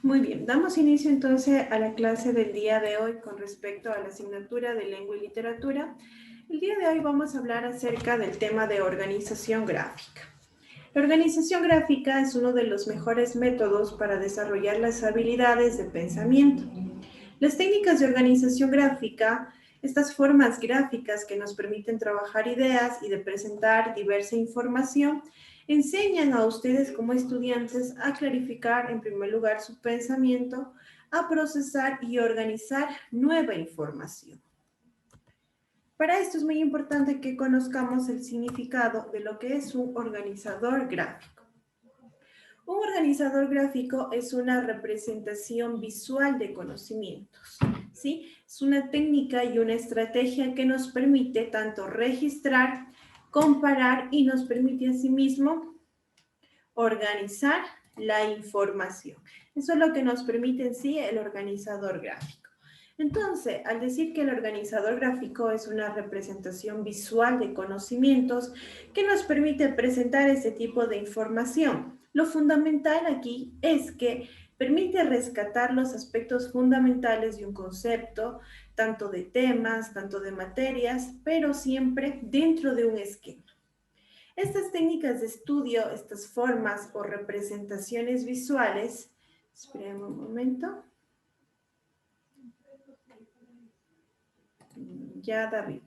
Muy bien, damos inicio entonces a la clase del día de hoy con respecto a la asignatura de lengua y literatura. El día de hoy vamos a hablar acerca del tema de organización gráfica. La organización gráfica es uno de los mejores métodos para desarrollar las habilidades de pensamiento. Las técnicas de organización gráfica, estas formas gráficas que nos permiten trabajar ideas y de presentar diversa información, enseñan a ustedes como estudiantes a clarificar en primer lugar su pensamiento, a procesar y organizar nueva información. Para esto es muy importante que conozcamos el significado de lo que es un organizador gráfico. Un organizador gráfico es una representación visual de conocimientos, ¿sí? Es una técnica y una estrategia que nos permite tanto registrar, comparar y nos permite asimismo organizar la información. Eso es lo que nos permite en sí el organizador gráfico. Entonces, al decir que el organizador gráfico es una representación visual de conocimientos que nos permite presentar ese tipo de información, lo fundamental aquí es que permite rescatar los aspectos fundamentales de un concepto, tanto de temas, tanto de materias, pero siempre dentro de un esquema. Estas técnicas de estudio, estas formas o representaciones visuales, esperen un momento. Ya, David.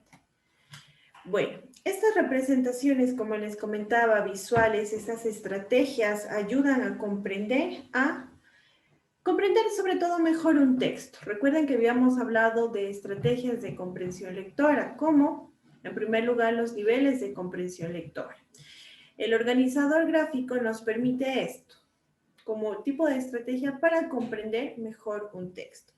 Bueno, estas representaciones, como les comentaba, visuales, estas estrategias ayudan a comprender sobre todo mejor un texto. Recuerden que habíamos hablado de estrategias de comprensión lectora, como en primer lugar los niveles de comprensión lectora. El organizador gráfico nos permite esto como tipo de estrategia para comprender mejor un texto.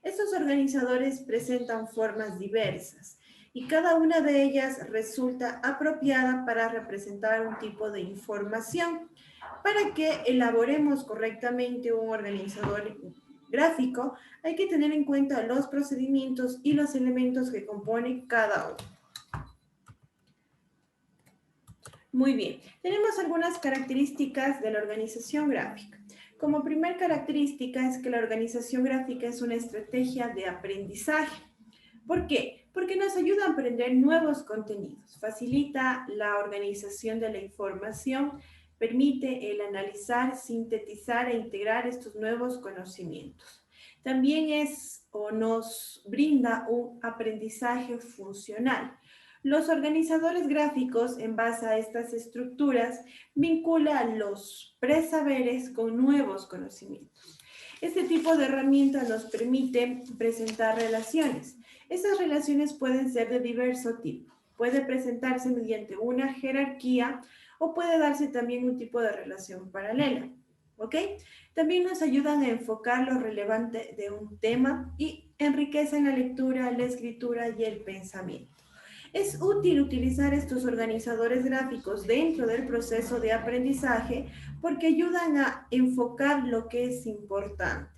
Estos organizadores presentan formas diversas y cada una de ellas resulta apropiada para representar un tipo de información. Para que elaboremos correctamente un organizador gráfico, hay que tener en cuenta los procedimientos y los elementos que componen cada uno. Muy bien, tenemos algunas características de la organización gráfica. Como primer característica es que la organización gráfica es una estrategia de aprendizaje. ¿Por qué? Porque nos ayuda a aprender nuevos contenidos, facilita la organización de la información, permite el analizar, sintetizar e integrar estos nuevos conocimientos. También es o nos brinda un aprendizaje funcional. Los organizadores gráficos, en base a estas estructuras, vinculan los presaberes con nuevos conocimientos. Este tipo de herramienta nos permite presentar relaciones. Estas relaciones pueden ser de diverso tipo. Puede presentarse mediante una jerarquía o puede darse también un tipo de relación paralela. ¿Ok? También nos ayudan a enfocar lo relevante de un tema y enriquecen la lectura, la escritura y el pensamiento. Es útil utilizar estos organizadores gráficos dentro del proceso de aprendizaje porque ayudan a enfocar lo que es importante.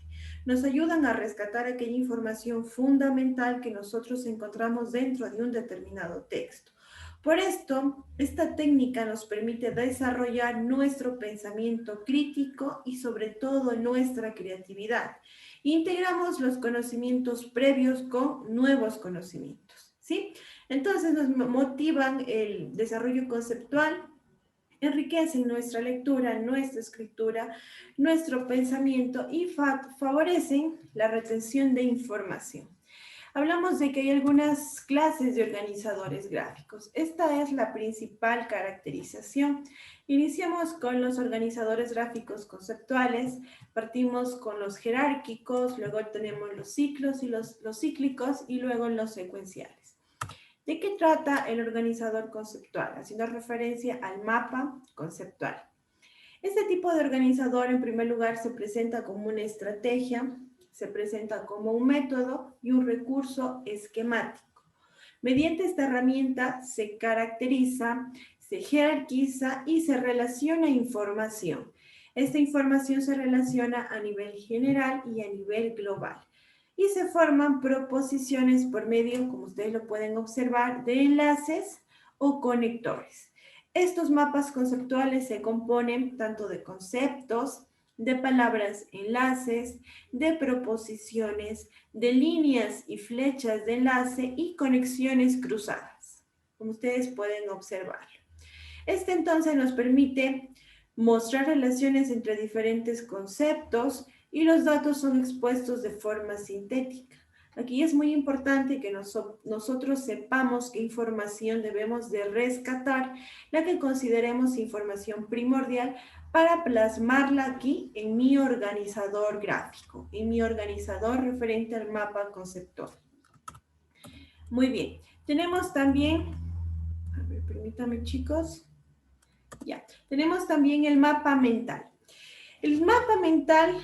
Nos ayudan a rescatar aquella información fundamental que nosotros encontramos dentro de un determinado texto. Por esto, esta técnica nos permite desarrollar nuestro pensamiento crítico y sobre todo nuestra creatividad. Integramos los conocimientos previos con nuevos conocimientos, ¿sí? Entonces nos motivan el desarrollo conceptual, enriquecen nuestra lectura, nuestra escritura, nuestro pensamiento y favorecen la retención de información. Hablamos de que hay algunas clases de organizadores gráficos. Esta es la principal caracterización. Iniciamos con los organizadores gráficos conceptuales, partimos con los jerárquicos, luego tenemos los ciclos y los cíclicos y luego los secuenciales. ¿De qué trata el organizador conceptual? Haciendo referencia al mapa conceptual. Este tipo de organizador, en primer lugar, se presenta como una estrategia, se presenta como un método y un recurso esquemático. Mediante esta herramienta se caracteriza, se jerarquiza y se relaciona información. Esta información se relaciona a nivel general y a nivel global. Y se forman proposiciones por medio, como ustedes lo pueden observar, de enlaces o conectores. Estos mapas conceptuales se componen tanto de conceptos, de palabras enlaces, de proposiciones, de líneas y flechas de enlace y conexiones cruzadas, como ustedes pueden observar. Este entonces nos permite mostrar relaciones entre diferentes conceptos y los datos son expuestos de forma sintética. Aquí es muy importante que nosotros sepamos qué información debemos de rescatar, la que consideremos información primordial para plasmarla aquí en mi organizador gráfico, en mi organizador referente al mapa conceptual. Muy bien, tenemos también, a ver, permítanme chicos, ya, tenemos también el mapa mental. El mapa mental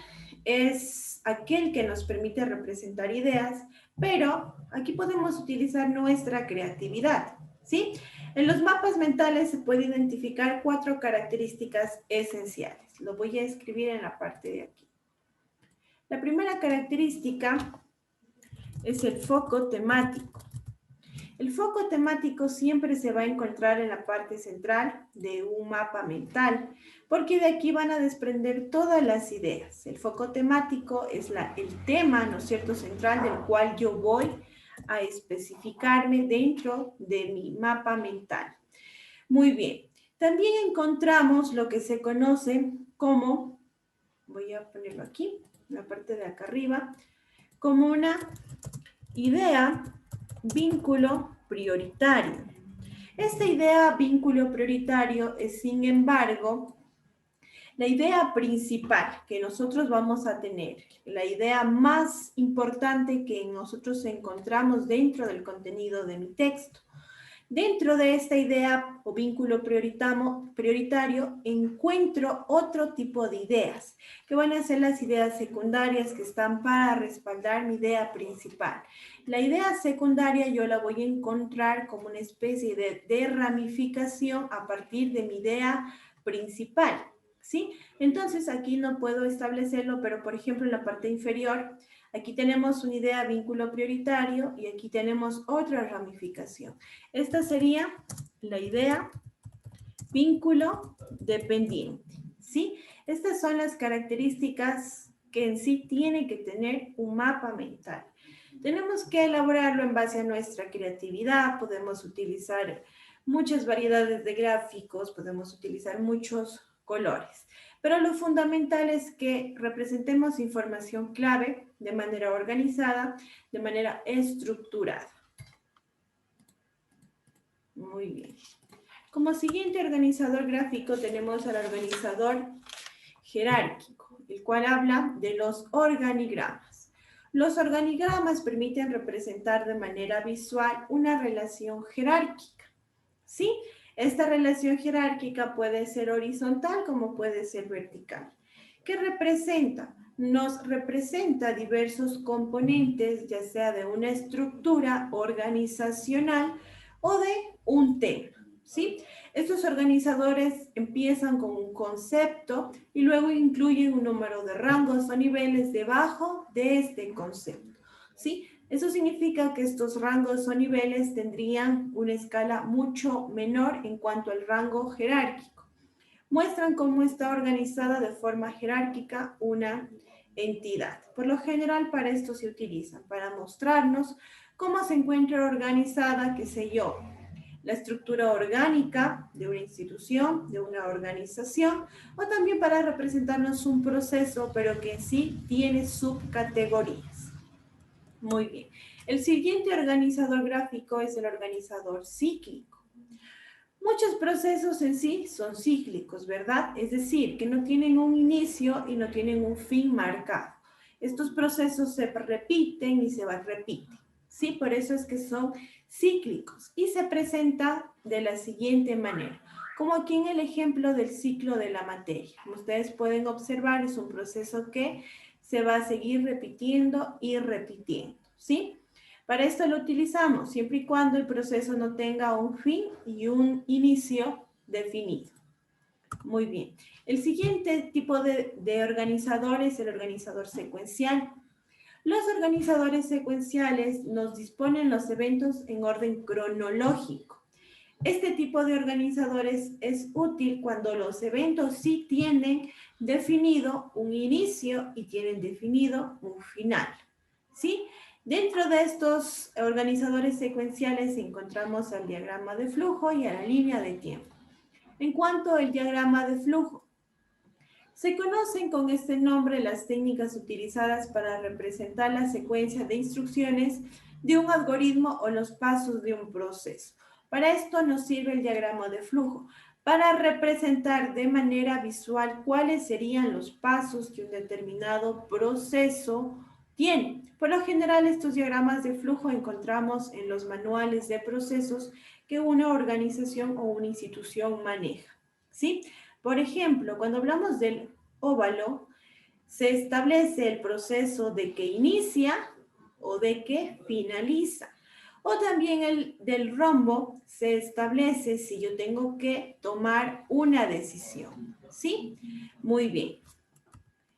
es aquel que nos permite representar ideas, pero aquí podemos utilizar nuestra creatividad, ¿sí? En los mapas mentales se puede identificar 4 características esenciales. Lo voy a escribir en la parte de aquí. La primera característica es el foco temático. El foco temático siempre se va a encontrar en la parte central de un mapa mental, porque de aquí van a desprender todas las ideas. El foco temático es el tema, ¿no es cierto?, central del cual yo voy a especificarme dentro de mi mapa mental. Muy bien. También encontramos lo que se conoce como, voy a ponerlo aquí, en la parte de acá arriba, como una idea, vínculo prioritario. Esta idea, vínculo prioritario, es, sin embargo, la idea principal que nosotros vamos a tener, la idea más importante que nosotros encontramos dentro del contenido de mi texto. Dentro de esta idea o vínculo prioritario encuentro otro tipo de ideas, que van a ser las ideas secundarias que están para respaldar mi idea principal. La idea secundaria yo la voy a encontrar como una especie de ramificación a partir de mi idea principal, ¿sí? Entonces aquí no puedo establecerlo, pero por ejemplo en la parte inferior, aquí tenemos una idea vínculo prioritario y aquí tenemos otra ramificación. Esta sería la idea vínculo dependiente, ¿sí? Estas son las características que en sí tiene que tener un mapa mental. Tenemos que elaborarlo en base a nuestra creatividad, podemos utilizar muchas variedades de gráficos, podemos utilizar muchos colores. Pero lo fundamental es que representemos información clave de manera organizada, de manera estructurada. Muy bien. Como siguiente organizador gráfico tenemos al organizador jerárquico, el cual habla de los organigramas. Los organigramas permiten representar de manera visual una relación jerárquica, ¿sí? Esta relación jerárquica puede ser horizontal como puede ser vertical. ¿Qué representa? Nos representa diversos componentes, ya sea de una estructura organizacional o de un tema, ¿sí? Estos organizadores empiezan con un concepto y luego incluyen un número de rangos o niveles debajo de este concepto, ¿sí? Eso significa que estos rangos o niveles tendrían una escala mucho menor en cuanto al rango jerárquico. Muestran cómo está organizada de forma jerárquica una entidad. Por lo general, para esto se utilizan, para mostrarnos cómo se encuentra organizada, qué sé yo, la estructura orgánica de una institución, de una organización, o también para representarnos un proceso, pero que en sí tiene subcategorías. Muy bien. El siguiente organizador gráfico es el organizador cíclico. Muchos procesos en sí son cíclicos, ¿verdad? Es decir, que no tienen un inicio y no tienen un fin marcado. Estos procesos se repiten y se repiten, ¿sí? Por eso es que son cíclicos y se presenta de la siguiente manera, como aquí en el ejemplo del ciclo de la materia. Como ustedes pueden observar, es un proceso que se va a seguir repitiendo y repitiendo, ¿sí? Para esto lo utilizamos siempre y cuando el proceso no tenga un fin y un inicio definido. Muy bien. El siguiente tipo de organizador es el organizador secuencial. Los organizadores secuenciales nos disponen los eventos en orden cronológico. Este tipo de organizadores es útil cuando los eventos sí tienen definido un inicio y tienen definido un final, ¿sí? Dentro de estos organizadores secuenciales encontramos al diagrama de flujo y a la línea de tiempo. En cuanto al diagrama de flujo, se conocen con este nombre las técnicas utilizadas para representar la secuencia de instrucciones de un algoritmo o los pasos de un proceso. Para esto nos sirve el diagrama de flujo, para representar de manera visual cuáles serían los pasos que un determinado proceso tiene. Por lo general, estos diagramas de flujo encontramos en los manuales de procesos que una organización o una institución maneja, ¿sí? Por ejemplo, cuando hablamos del óvalo, se establece el proceso de que inicia o de que finaliza. O también el del rombo se establece si yo tengo que tomar una decisión. ¿Sí? Muy bien.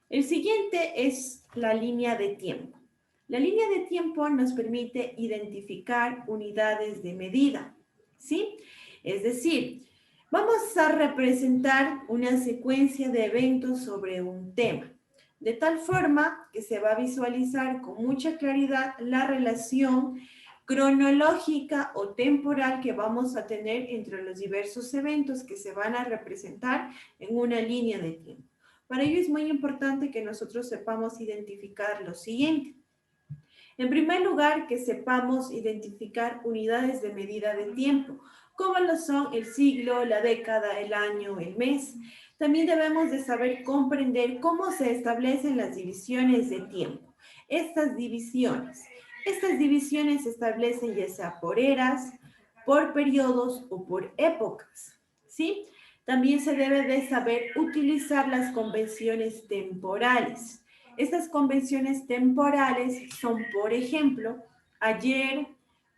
El siguiente es la línea de tiempo. La línea de tiempo nos permite identificar unidades de medida. ¿Sí? Es decir, vamos a representar una secuencia de eventos sobre un tema, de tal forma que se va a visualizar con mucha claridad la relación cronológica o temporal que vamos a tener entre los diversos eventos que se van a representar en una línea de tiempo. Para ello es muy importante que nosotros sepamos identificar lo siguiente. En primer lugar, que sepamos identificar unidades de medida de tiempo, como lo son el siglo, la década, el año, el mes. También debemos de saber comprender cómo se establecen las divisiones de tiempo. Estas divisiones se establecen ya sea por eras, por periodos o por épocas, ¿sí? También se debe de saber utilizar las convenciones temporales. Estas convenciones temporales son, por ejemplo, ayer,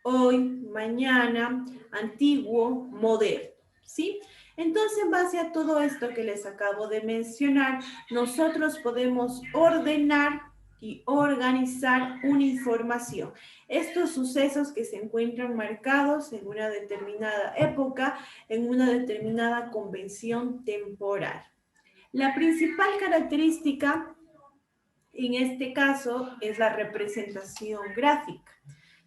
hoy, mañana, antiguo, moderno, ¿sí? Entonces, en base a todo esto que les acabo de mencionar, nosotros podemos ordenar y organizar una información. Estos sucesos que se encuentran marcados en una determinada época, en una determinada convención temporal. La principal característica en este caso es la representación gráfica,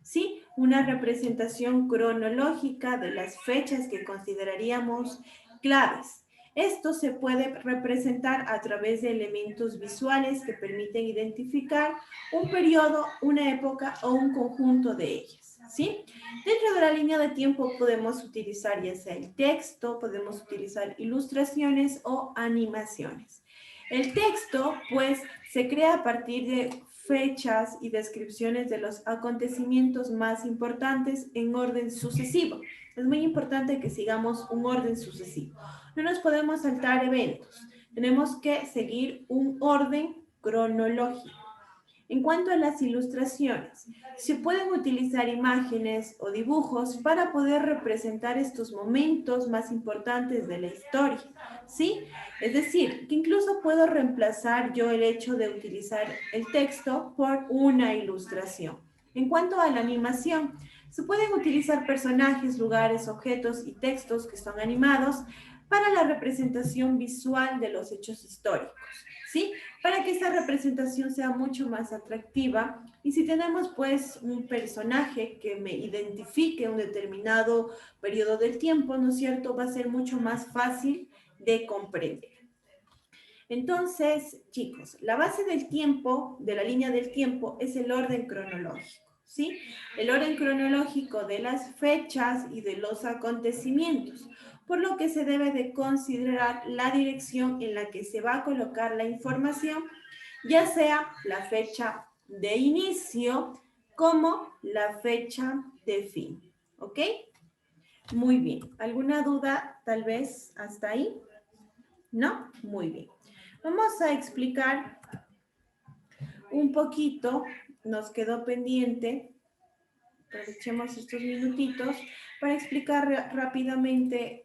¿sí? Una representación cronológica de las fechas que consideraríamos claves. Esto se puede representar a través de elementos visuales que permiten identificar un periodo, una época o un conjunto de ellas, ¿sí? Dentro de la línea de tiempo podemos utilizar ya sea el texto, podemos utilizar ilustraciones o animaciones. El texto, pues, se crea a partir de fechas y descripciones de los acontecimientos más importantes en orden sucesivo. Es muy importante que sigamos un orden sucesivo. No nos podemos saltar eventos. Tenemos que seguir un orden cronológico. En cuanto a las ilustraciones, se pueden utilizar imágenes o dibujos para poder representar estos momentos más importantes de la historia, ¿sí? Es decir, que incluso puedo reemplazar yo el hecho de utilizar el texto por una ilustración. En cuanto a la animación, se pueden utilizar personajes, lugares, objetos y textos que son animados para la representación visual de los hechos históricos, ¿sí? Para que esa representación sea mucho más atractiva. Y si tenemos pues un personaje que me identifique un determinado periodo del tiempo, ¿no es cierto? Va a ser mucho más fácil de comprender. Entonces, chicos, la base del tiempo, de la línea del tiempo, es el orden cronológico, ¿sí? El orden cronológico de las fechas y de los acontecimientos, por lo que se debe de considerar la dirección en la que se va a colocar la información, ya sea la fecha de inicio como la fecha de fin, ¿ok? Muy bien. ¿Alguna duda tal vez hasta ahí? ¿No? Muy bien. Vamos a explicar un poquito, nos quedó pendiente, aprovechemos estos minutitos para explicar rápidamente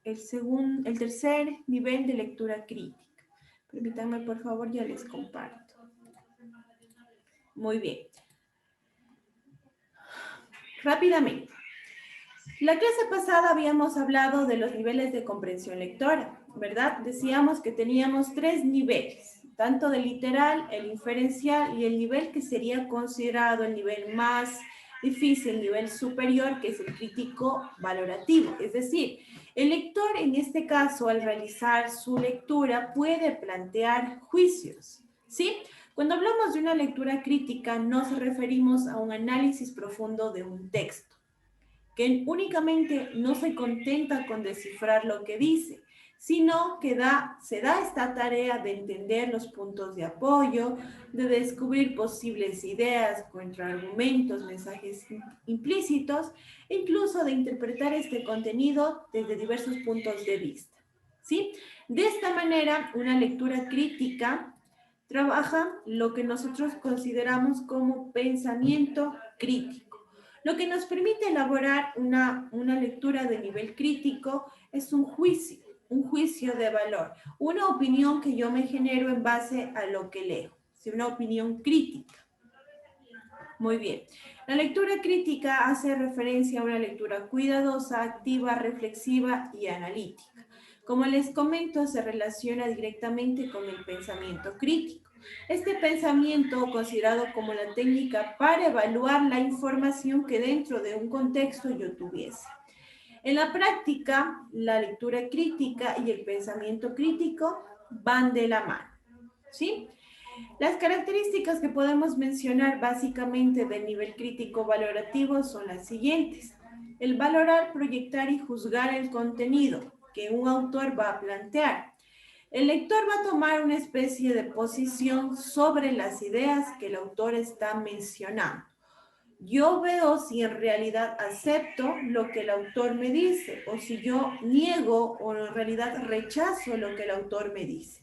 el tercer nivel de lectura crítica. Permítanme, por favor, ya les comparto. Muy bien. Rápidamente. La clase pasada habíamos hablado de los niveles de comprensión lectora, ¿verdad? Decíamos que teníamos 3 niveles, tanto del literal, el inferencial y el nivel que sería considerado el nivel más difícil, el nivel superior, que es el crítico valorativo. Es decir, el lector en este caso, al realizar su lectura, puede plantear juicios, ¿sí? Cuando hablamos de una lectura crítica, nos referimos a un análisis profundo de un texto que únicamente no se contenta con descifrar lo que dice, sino que se da esta tarea de entender los puntos de apoyo, de descubrir posibles ideas, contraargumentos, mensajes implícitos, e incluso de interpretar este contenido desde diversos puntos de vista. ¿Sí? De esta manera, una lectura crítica trabaja lo que nosotros consideramos como pensamiento crítico. Lo que nos permite elaborar una lectura de nivel crítico es un juicio de valor, una opinión que yo me genero en base a lo que leo, ¿sí? Una opinión crítica. Muy bien. La lectura crítica hace referencia a una lectura cuidadosa, activa, reflexiva y analítica. Como les comento, se relaciona directamente con el pensamiento crítico. Este pensamiento, considerado como la técnica para evaluar la información que dentro de un contexto yo tuviese. En la práctica, la lectura crítica y el pensamiento crítico van de la mano, ¿sí? Las características que podemos mencionar básicamente del nivel crítico valorativo son las siguientes. El valorar, proyectar y juzgar el contenido que un autor va a plantear. El lector va a tomar una especie de posición sobre las ideas que el autor está mencionando. Yo veo si en realidad acepto lo que el autor me dice o si yo niego o en realidad rechazo lo que el autor me dice.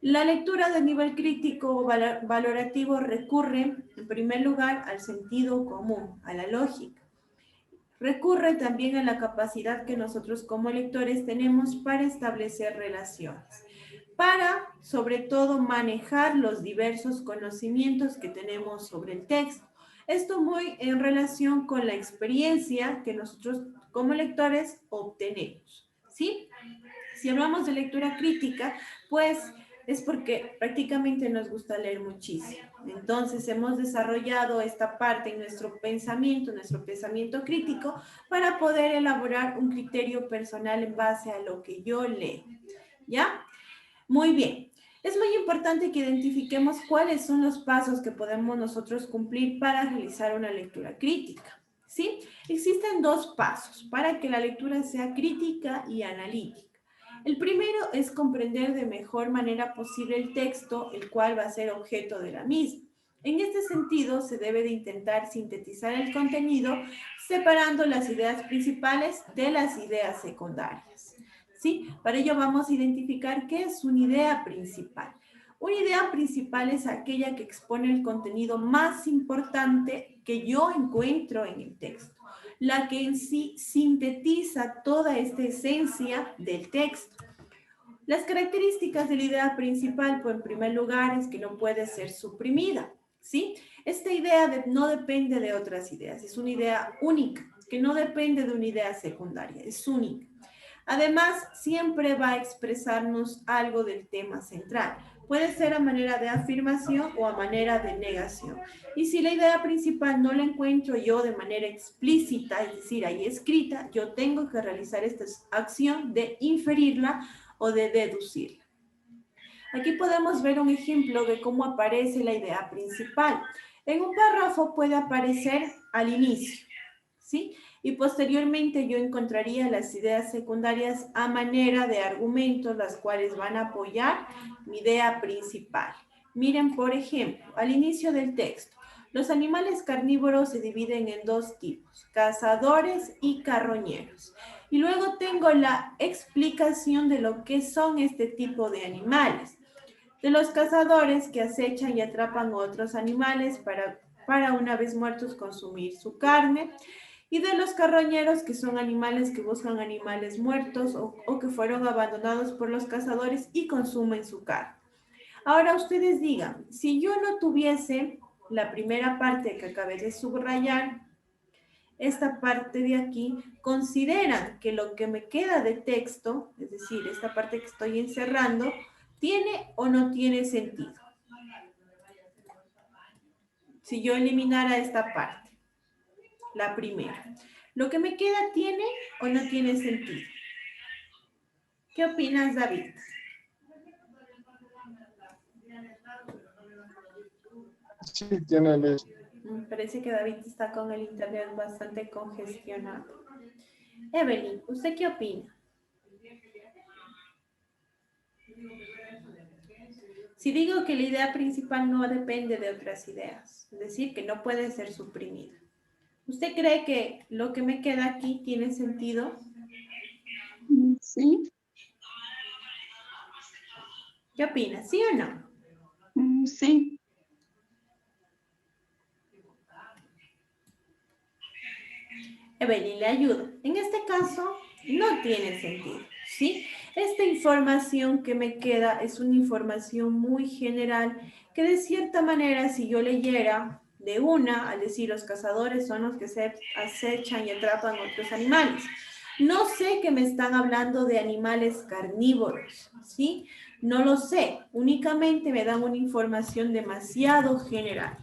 La lectura de nivel crítico valorativo recurre, en primer lugar, al sentido común, a la lógica. Recurre también a la capacidad que nosotros como lectores tenemos para establecer relaciones, para, sobre todo, manejar los diversos conocimientos que tenemos sobre el texto. Esto muy en relación con la experiencia que nosotros como lectores obtenemos, ¿sí? Si hablamos de lectura crítica, pues es porque prácticamente nos gusta leer muchísimo. Entonces hemos desarrollado esta parte en nuestro pensamiento crítico, para poder elaborar un criterio personal en base a lo que yo leo. ¿Ya? Muy bien. Es muy importante que identifiquemos cuáles son los pasos que podemos nosotros cumplir para realizar una lectura crítica. ¿Sí? Existen 2 pasos para que la lectura sea crítica y analítica. El primero es comprender de mejor manera posible el texto, el cual va a ser objeto de la misma. En este sentido, se debe de intentar sintetizar el contenido separando las ideas principales de las ideas secundarias. ¿Sí? Para ello vamos a identificar qué es una idea principal. Una idea principal es aquella que expone el contenido más importante que yo encuentro en el texto, la que en sí sintetiza toda esta esencia del texto. Las características de la idea principal, pues en primer lugar, es que no puede ser suprimida, ¿sí? Esta idea no depende de otras ideas, es una idea única, que no depende de una idea secundaria, es única. Además, siempre va a expresarnos algo del tema central. Puede ser a manera de afirmación o a manera de negación. Y si la idea principal no la encuentro yo de manera explícita, es decir, ahí escrita, yo tengo que realizar esta acción de inferirla o de deducirla. Aquí podemos ver un ejemplo de cómo aparece la idea principal. En un párrafo puede aparecer al inicio, ¿sí? Y posteriormente yo encontraría las ideas secundarias a manera de argumentos, las cuales van a apoyar mi idea principal. Miren, por ejemplo, al inicio del texto, los animales carnívoros se dividen en 2 tipos, cazadores y carroñeros. Y luego tengo la explicación de lo que son este tipo de animales. De los cazadores que acechan y atrapan a otros animales para una vez muertos consumir su carne, y de los carroñeros, que son animales que buscan animales muertos o que fueron abandonados por los cazadores y consumen su carne. Ahora ustedes digan, si yo no tuviese la primera parte que acabé de subrayar, esta parte de aquí, consideran que lo que me queda de texto, es decir, esta parte que estoy encerrando, ¿tiene o no tiene sentido? Si yo eliminara esta parte, la primera, ¿lo que me queda tiene o no tiene sentido? ¿Qué opinas, David? Sí, tiene el... Parece que David está con el internet bastante congestionado. Evelyn, ¿usted qué opina? Si digo que la idea principal no depende de otras ideas, es decir, que no puede ser suprimida, ¿usted cree que lo que me queda aquí tiene sentido? Sí. ¿Qué opina? ¿Sí o no? Sí. Evelyn le ayuda. En este caso, no tiene sentido, ¿sí? Esta información que me queda es una información muy general que de cierta manera, si yo leyera de una, al decir los cazadores son los que se acechan y atrapan otros animales. No sé que me están hablando de animales carnívoros, ¿sí? No lo sé, únicamente me dan una información demasiado general.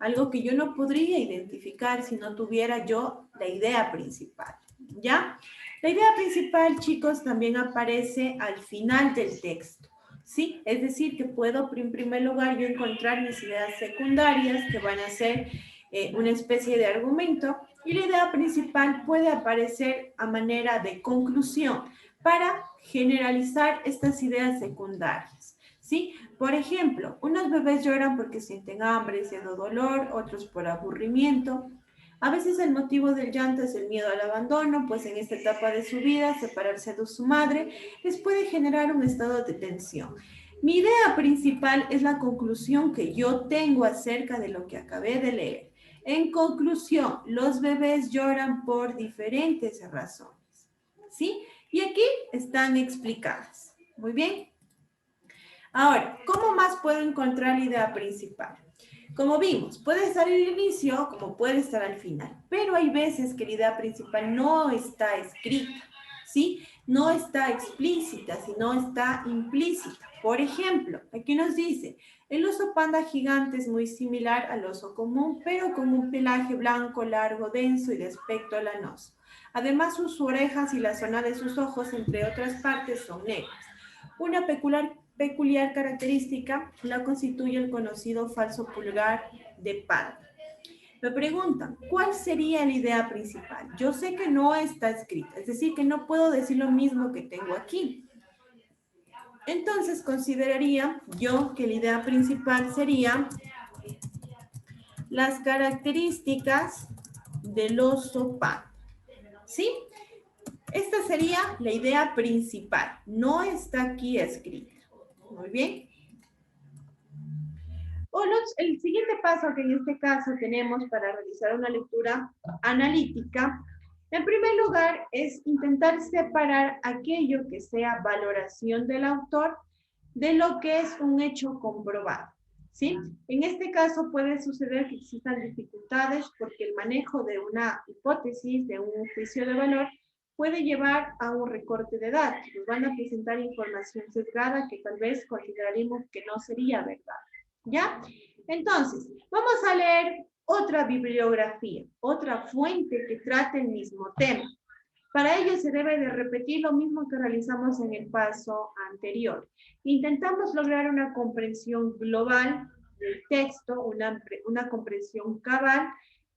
Algo que yo no podría identificar si no tuviera yo la idea principal, ¿ya? La idea principal, chicos, también aparece al final del texto, ¿sí? Es decir, que puedo, en primer lugar, yo encontrar mis ideas secundarias, que van a ser una especie de argumento, y la idea principal puede aparecer a manera de conclusión para generalizar estas ideas secundarias, ¿sí? Por ejemplo, unos bebés lloran porque sienten hambre, siendo dolor, otros por aburrimiento. A veces el motivo del llanto es el miedo al abandono, pues en esta etapa de su vida, separarse de su madre les puede generar un estado de tensión. Mi idea principal es la conclusión que yo tengo acerca de lo que acabé de leer. En conclusión, los bebés lloran por diferentes razones, ¿sí? Y aquí están explicadas. Muy bien. Ahora, ¿cómo más puedo encontrar la idea principal? Como vimos, puede estar al inicio como puede estar al final, pero hay veces que la idea principal no está escrita, ¿sí? No está explícita, sino está implícita. Por ejemplo, aquí nos dice, el oso panda gigante es muy similar al oso común, pero con un pelaje blanco, largo, denso y de aspecto lanoso. Además, sus orejas y la zona de sus ojos, entre otras partes, son negras. Una peculiar característica la constituye el conocido falso pulgar de panda. Me preguntan, ¿cuál sería la idea principal? Yo sé que no está escrita, es decir, que no puedo decir lo mismo que tengo aquí. Entonces, consideraría yo que la idea principal sería las características del oso panda. ¿Sí? Esta sería la idea principal. No está aquí escrita. Muy bien. El siguiente paso que en este caso tenemos para realizar una lectura analítica, en primer lugar, es intentar separar aquello que sea valoración del autor de lo que es un hecho comprobado, ¿sí? En este caso puede suceder que existan dificultades porque el manejo de una hipótesis, de un juicio de valor, puede llevar a un recorte de datos. Nos van a presentar información sesgada que tal vez consideraremos que no sería verdad, ¿ya? Entonces, vamos a leer otra bibliografía, otra fuente que trate el mismo tema. Para ello se debe de repetir lo mismo que realizamos en el paso anterior. Intentamos lograr una comprensión global del texto, una comprensión cabal.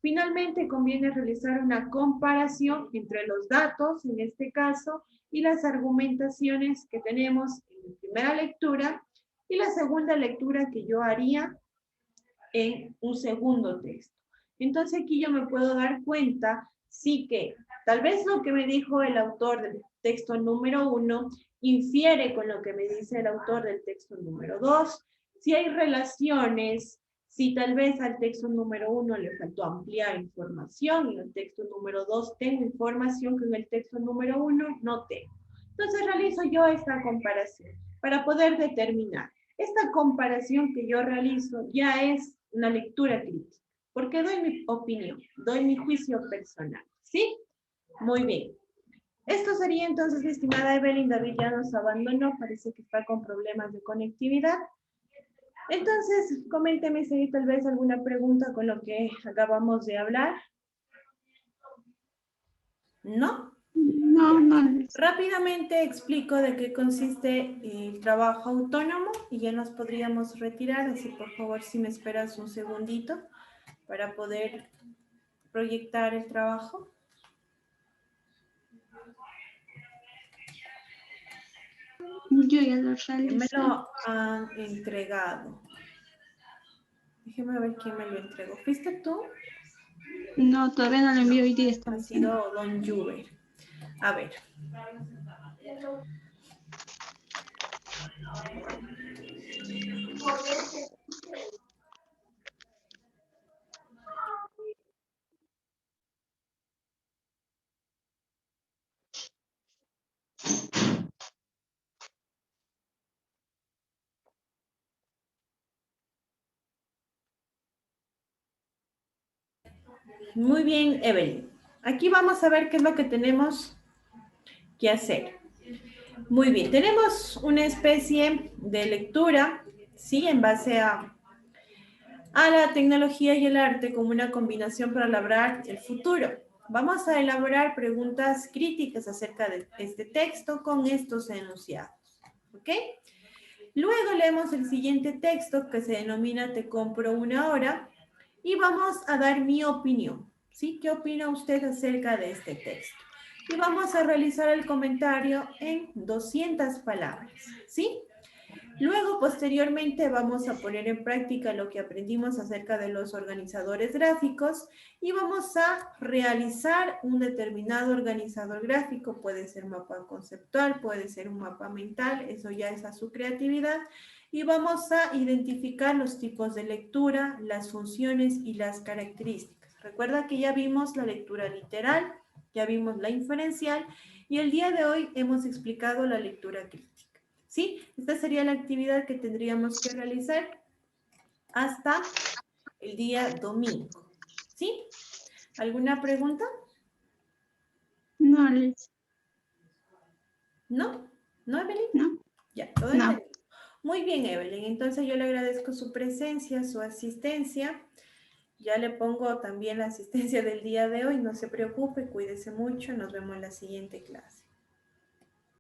Finalmente conviene realizar una comparación entre los datos, en este caso, y las argumentaciones que tenemos en la primera lectura y la segunda lectura que yo haría en un segundo texto. Entonces aquí yo me puedo dar cuenta, sí que tal vez lo que me dijo el autor del texto número 1 infiere con lo que me dice el autor del texto número 2. Si hay relaciones, si tal vez al texto número 1 le faltó ampliar información y en el texto número 2 tengo información que en el texto número 1 no tengo. Entonces realizo yo esta comparación para poder determinar. Esta comparación que yo realizo ya es una lectura crítica. Porque doy mi opinión, doy mi juicio personal, ¿sí? Muy bien. Esto sería entonces, mi estimada Evelyn. David ya nos abandonó, parece que está con problemas de conectividad. Entonces, coménteme si hay tal vez alguna pregunta con lo que acabamos de hablar. ¿No? No, no. Rápidamente explico de qué consiste el trabajo autónomo y ya nos podríamos retirar, así por favor si me esperas un segundito para poder proyectar el trabajo. Yo ya lo Me realicé. lo han entregado. Déjeme ver quién me lo entregó. ¿Fuiste tú? No, todavía no lo envío hoy día. Ha Estamos sido Don Juber. A ver. Muy bien, Evelyn. Aquí vamos a ver qué es lo que tenemos que hacer. Muy bien, tenemos una especie de lectura, ¿sí? En base a la tecnología y el arte como una combinación para elaborar el futuro. Vamos a elaborar preguntas críticas acerca de este texto con estos enunciados, ¿ok? Luego leemos el siguiente texto que se denomina Te compro una hora y vamos a dar mi opinión, ¿sí? ¿Qué opina usted acerca de este texto? Y vamos a realizar el comentario en 200 palabras, ¿sí? Luego, posteriormente, vamos a poner en práctica lo que aprendimos acerca de los organizadores gráficos y vamos a realizar un determinado organizador gráfico. Puede ser mapa conceptual, puede ser un mapa mental, eso ya es a su creatividad. Y vamos a identificar los tipos de lectura, las funciones y las características. Recuerda que ya vimos la lectura literal, ya vimos la inferencial y el día de hoy hemos explicado la lectura crítica. ¿Sí? Esta sería la actividad que tendríamos que realizar hasta el día domingo. ¿Sí? ¿Alguna pregunta? No, Liz. ¿No? ¿No, Evelyn? No. Ya, todo No. entendido. Muy bien, Evelyn. Entonces yo le agradezco su presencia, su asistencia. Ya le pongo también la asistencia del día de hoy. No se preocupe, cuídese mucho. Nos vemos en la siguiente clase.